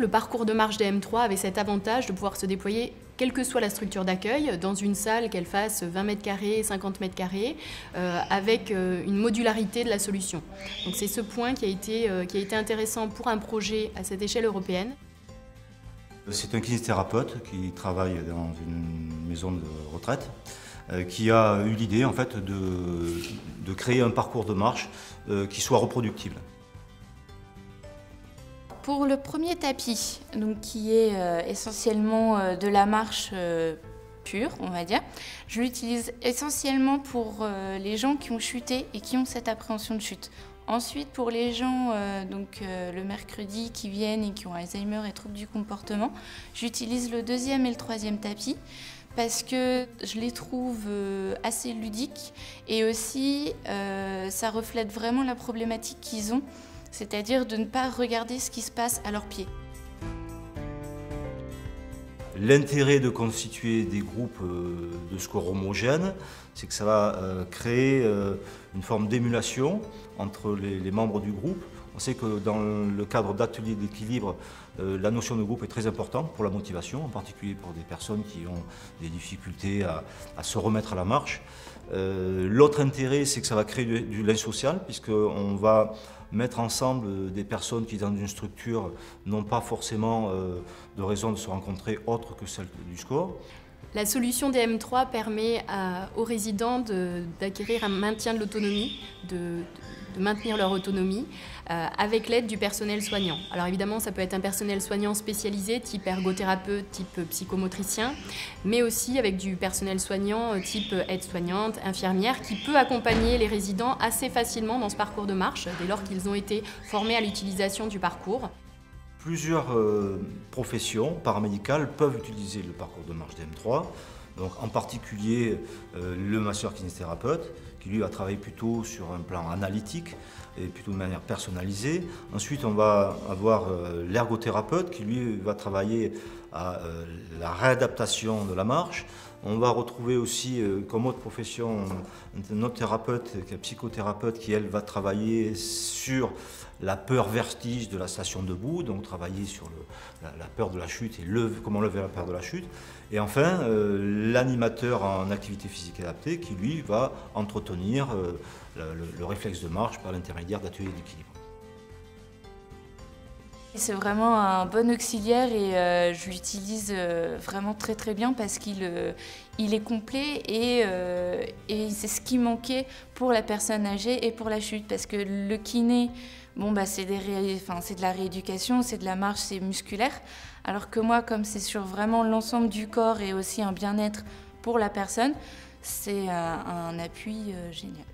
le parcours de marche des M3 avait cet avantage de pouvoir se déployer quelle que soit la structure d'accueil, dans une salle, qu'elle fasse 20 mètres carrés, 50 mètres carrés, avec une modularité de la solution. Donc c'est ce point qui a été intéressant pour un projet à cette échelle européenne. C'est un kinésithérapeute qui travaille dans une maison de retraite, qui a eu l'idée en fait de créer un parcours de marche qui soit reproductible. Pour le premier tapis, donc qui est essentiellement de la marche pure, on va dire, je l'utilise essentiellement pour les gens qui ont chuté et qui ont cette appréhension de chute. Ensuite, pour les gens le mercredi qui viennent et qui ont Alzheimer et troubles du comportement, j'utilise le deuxième et le troisième tapis parce que je les trouve assez ludiques et aussi ça reflète vraiment la problématique qu'ils ont, c'est-à-dire de ne pas regarder ce qui se passe à leurs pieds. L'intérêt de constituer des groupes de score homogènes, c'est que ça va créer une forme d'émulation entre les membres du groupe. On sait que dans le cadre d'ateliers d'équilibre, la notion de groupe est très importante pour la motivation, en particulier pour des personnes qui ont des difficultés à se remettre à la marche. L'autre intérêt, c'est que ça va créer du lien social, puisqu'on va mettre ensemble des personnes qui, dans une structure, n'ont pas forcément de raison de se rencontrer autre que celle du score. La solution des M3 permet aux résidents d'acquérir un maintien de l'autonomie, de maintenir leur autonomie avec l'aide du personnel soignant. Alors évidemment, ça peut être un personnel soignant spécialisé, type ergothérapeute, type psychomotricien, mais aussi avec du personnel soignant type aide-soignante, infirmière, qui peut accompagner les résidents assez facilement dans ce parcours de marche, dès lors qu'ils ont été formés à l'utilisation du parcours. Plusieurs professions paramédicales peuvent utiliser le parcours de marche DM3, donc en particulier le masseur kinésithérapeute, qui lui va travailler plutôt sur un plan analytique et plutôt de manière personnalisée. Ensuite, on va avoir l'ergothérapeute qui lui va travailler à la réadaptation de la marche. On va retrouver aussi comme autre profession un autre thérapeute, un psychothérapeute qui elle va travailler sur la peur vertige de la station debout, donc travailler sur la peur de la chute et comment lever la peur de la chute. Et enfin, l'animateur en activité physique adaptée qui lui va entretenir le réflexe de marche par l'intermédiaire d'ateliers d'équilibre. C'est vraiment un bon auxiliaire et je l'utilise vraiment très bien parce qu'il est complet et c'est ce qui manquait pour la personne âgée et pour la chute, parce que le kiné, bon, c'est de la rééducation, c'est de la marche, c'est musculaire, alors que moi, comme c'est sur vraiment l'ensemble du corps et aussi un bien-être pour la personne, c'est un appui génial.